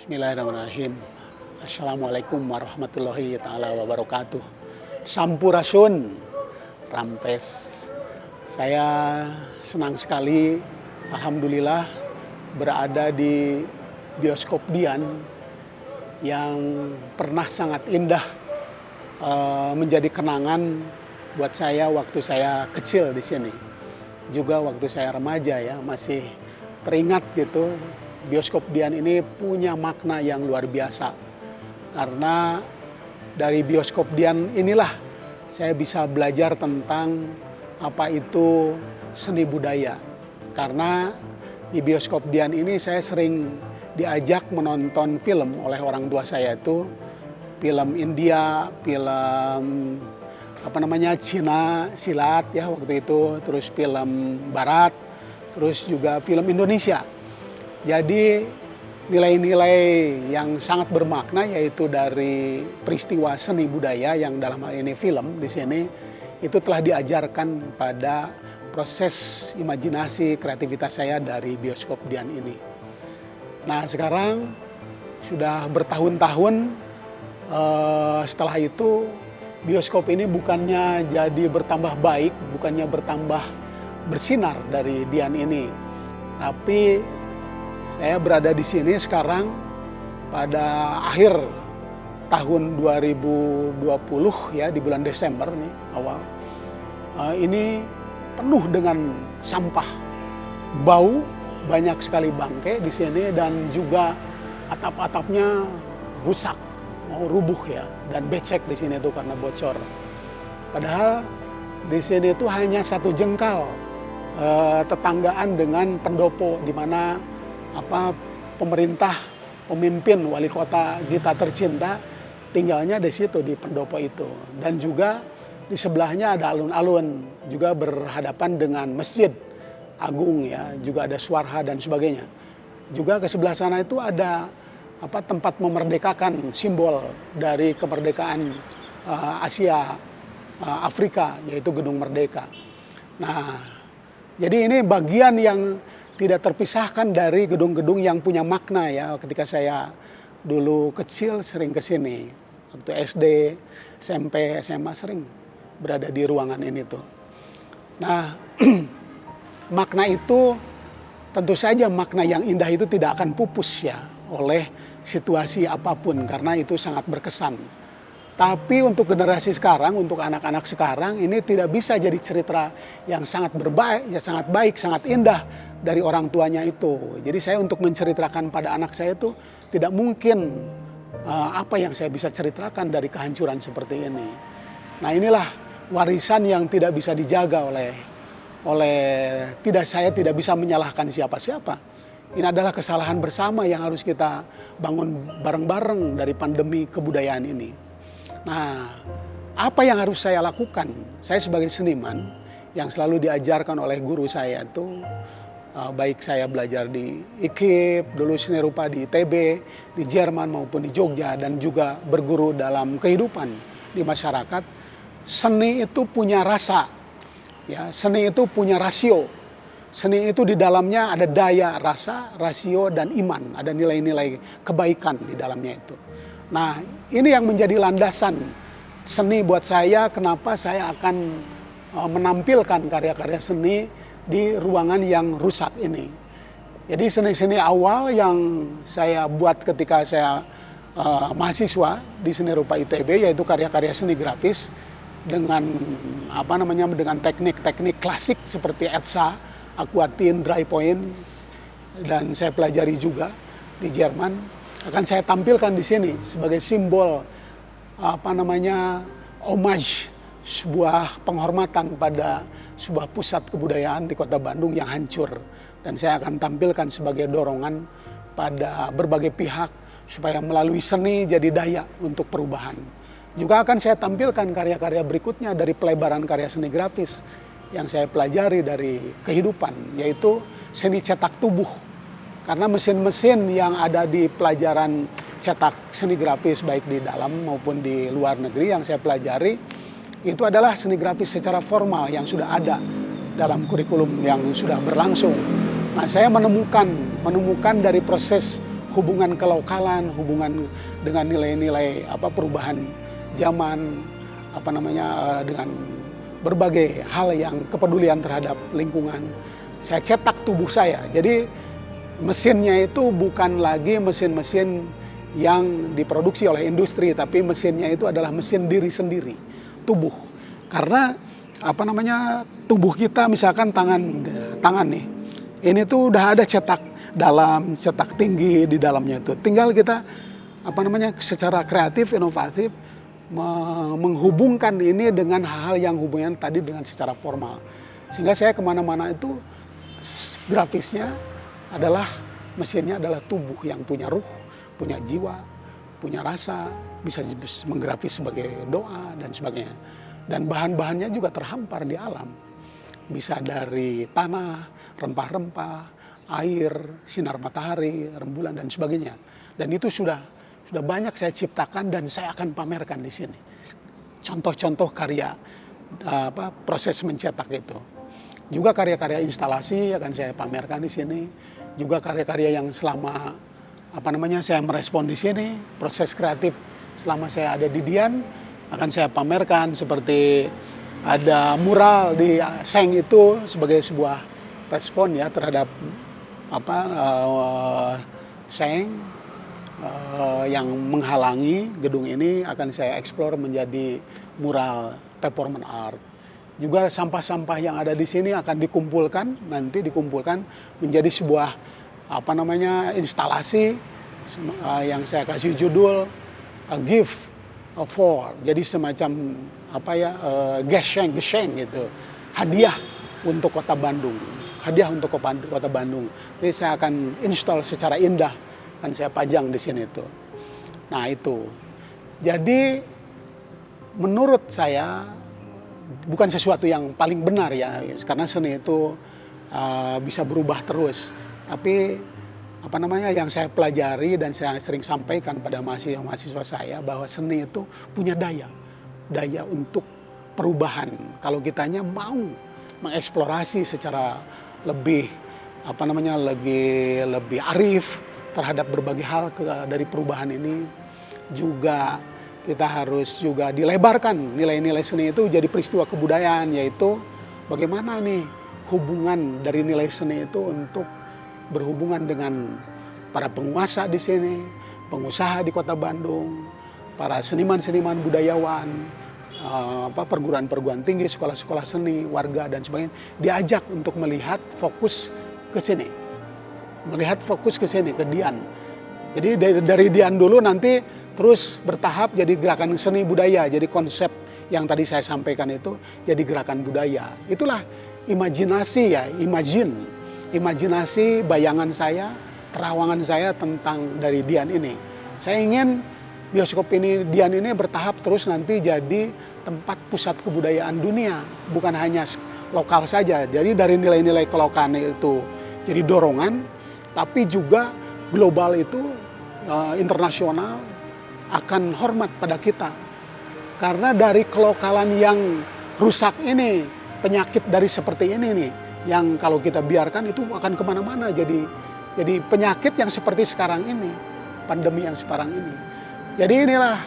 Bismillahirrahmanirrahim. Assalamualaikum warahmatullahi taala wabarakatuh. Sampurasun, Rampes. Saya senang sekali, alhamdulillah, berada di bioskop Dian yang pernah sangat indah menjadi kenangan buat saya waktu saya kecil di sini. Juga waktu saya remaja ya, masih teringat gitu. Bioskop Dian ini punya makna yang luar biasa. Karena dari bioskop Dian inilah saya bisa belajar tentang apa itu seni budaya. Karena di bioskop Dian ini saya sering diajak menonton film oleh orang tua saya, itu film India, film Cina silat ya waktu itu, terus film Barat, terus juga film Indonesia. Jadi nilai-nilai yang sangat bermakna yaitu dari peristiwa seni budaya yang dalam hal ini film di sini itu telah diajarkan pada proses imajinasi kreativitas saya dari bioskop Dian ini. Nah sekarang sudah bertahun-tahun setelah itu bioskop ini bukannya jadi bertambah baik, bukannya bertambah bersinar dari Dian ini, tapi saya berada di sini sekarang pada akhir tahun 2020 ya, di bulan Desember nih awal. Ini penuh dengan sampah, bau, banyak sekali bangkai di sini dan juga atap-atapnya rusak, mau rubuh ya, dan becek di sini tuh karena bocor. Padahal di sini itu hanya satu jengkal tetanggaan dengan pendopo, di mana pemerintah, pemimpin wali kota kita tercinta tinggalnya di situ, di pendopo itu. Dan juga di sebelahnya ada alun-alun juga berhadapan dengan masjid agung ya, juga ada Swarha dan sebagainya. Juga ke sebelah sana itu ada tempat memerdekakan, simbol dari kemerdekaan Asia Afrika, yaitu Gedung Merdeka. Nah, jadi ini bagian yang tidak terpisahkan dari gedung-gedung yang punya makna ya. Ketika saya dulu kecil sering ke sini. Waktu SD, SMP, SMA sering berada di ruangan ini tuh. Nah, makna itu tentu saja makna yang indah itu tidak akan pupus ya oleh situasi apapun karena itu sangat berkesan. Tapi untuk generasi sekarang, untuk anak-anak sekarang ini tidak bisa jadi cerita yang sangat baik, sangat indah dari orang tuanya itu. Jadi saya untuk menceritakan pada anak saya itu tidak mungkin apa yang saya bisa ceritakan dari kehancuran seperti ini. Nah inilah warisan yang tidak bisa dijaga saya tidak bisa menyalahkan siapa-siapa. Ini adalah kesalahan bersama yang harus kita bangun bareng-bareng dari pandemi kebudayaan ini. Nah, apa yang harus saya lakukan? Saya sebagai seniman yang selalu diajarkan oleh guru saya itu, baik saya belajar di IKIP, dulu seni rupa di ITB, di Jerman maupun di Jogja, dan juga berguru dalam kehidupan di masyarakat, seni itu punya rasa, ya, seni itu punya rasio. Seni itu di dalamnya ada daya, rasa, rasio, dan iman. Ada nilai-nilai kebaikan di dalamnya itu. Nah, ini yang menjadi landasan seni buat saya, kenapa saya akan menampilkan karya-karya seni di ruangan yang rusak ini. Jadi seni-seni awal yang saya buat ketika saya mahasiswa di seni rupa ITB, yaitu karya-karya seni grafis dengan dengan teknik-teknik klasik seperti etsa, aquatine, dry point, dan saya pelajari juga di Jerman, akan saya tampilkan di sini sebagai simbol homage, sebuah penghormatan pada sebuah pusat kebudayaan di Kota Bandung yang hancur, dan saya akan tampilkan sebagai dorongan pada berbagai pihak supaya melalui seni jadi daya untuk perubahan. Juga akan saya tampilkan karya-karya berikutnya dari pelebaran karya seni grafis yang saya pelajari dari kehidupan, yaitu seni cetak tubuh. Karena mesin-mesin yang ada di pelajaran cetak seni grafis baik di dalam maupun di luar negeri yang saya pelajari, itu adalah seni grafis secara formal yang sudah ada dalam kurikulum yang sudah berlangsung. Nah, saya menemukan dari proses hubungan kelokalan, hubungan dengan nilai-nilai perubahan zaman, dengan berbagai hal yang kepedulian terhadap lingkungan. Saya cetak tubuh saya. Jadi mesinnya itu bukan lagi mesin-mesin yang diproduksi oleh industri, tapi mesinnya itu adalah mesin diri sendiri, tubuh. Karena tubuh kita, misalkan tangan nih, ini tuh udah ada cetak dalam, cetak tinggi di dalamnya itu. Tinggal kita secara kreatif, inovatif menghubungkan ini dengan hal-hal yang hubungan tadi dengan secara formal. Sehingga saya kemana-mana itu grafisnya adalah mesinnya adalah tubuh yang punya ruh, punya jiwa, punya rasa, bisa menggrafis sebagai doa dan sebagainya. Dan bahan-bahannya juga terhampar di alam. Bisa dari tanah, rempah-rempah, air, sinar matahari, rembulan dan sebagainya. Dan itu sudah banyak saya ciptakan dan saya akan pamerkan di sini. Contoh-contoh karya proses mencetak itu. Juga karya-karya instalasi akan saya pamerkan di sini. Juga karya-karya yang selama saya merespon di sini, proses kreatif selama saya ada di Dian akan saya pamerkan, seperti ada mural di Seng itu sebagai sebuah respon ya terhadap Seng yang menghalangi gedung ini, akan saya eksplor menjadi mural performance art. Juga sampah-sampah yang ada di sini akan dikumpulkan menjadi sebuah instalasi yang saya kasih judul A Gift for, jadi semacam gesheng gitu, hadiah untuk Kota Bandung, Jadi saya akan install secara indah, dan saya pajang di sini tuh. Nah itu, jadi menurut saya bukan sesuatu yang paling benar ya, karena seni itu bisa berubah terus. Tapi yang saya pelajari dan saya sering sampaikan pada mahasiswa saya, bahwa seni itu punya daya untuk perubahan. Kalau kitanya mau mengeksplorasi secara lebih lebih arif terhadap berbagai hal dari perubahan ini, juga kita harus juga dilebarkan nilai-nilai seni itu jadi peristiwa kebudayaan, yaitu bagaimana nih hubungan dari nilai seni itu untuk berhubungan dengan para penguasa di sini, pengusaha di Kota Bandung, para seniman-seniman budayawan, perguruan-perguruan tinggi, sekolah-sekolah seni, warga dan sebagainya, diajak untuk melihat fokus ke sini. Ke Dian. Jadi dari Dian dulu, nanti terus bertahap jadi gerakan seni budaya. Jadi konsep yang tadi saya sampaikan itu jadi gerakan budaya. Itulah imajinasi ya, imajinasi bayangan saya, terawangan saya tentang dari Dian ini. Saya ingin bioskop ini, Dian ini bertahap terus nanti jadi tempat pusat kebudayaan dunia, bukan hanya lokal saja. Jadi dari nilai-nilai kelokalan itu jadi dorongan, tapi juga global itu internasional akan hormat pada kita. Karena dari kelokalan yang rusak ini, penyakit dari seperti ini nih, yang kalau kita biarkan itu akan kemana-mana, jadi penyakit yang seperti sekarang ini, pandemi yang sekarang ini. Jadi inilah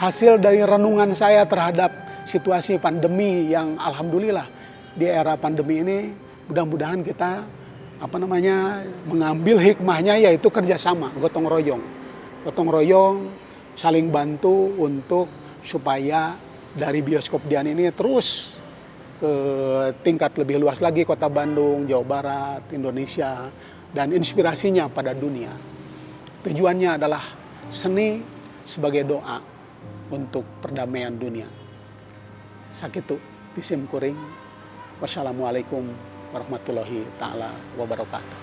hasil dari renungan saya terhadap situasi pandemi yang alhamdulillah di era pandemi ini, mudah-mudahan kita mengambil hikmahnya, yaitu kerjasama, gotong royong, saling bantu untuk supaya dari bioskop Dian ini terus ke tingkat lebih luas lagi, Kota Bandung, Jawa Barat, Indonesia, dan inspirasinya pada dunia. Tujuannya adalah seni sebagai doa untuk perdamaian dunia. Sakitu tisim kuring. Wassalamualaikum warahmatullahi ta'ala wabarakatuh.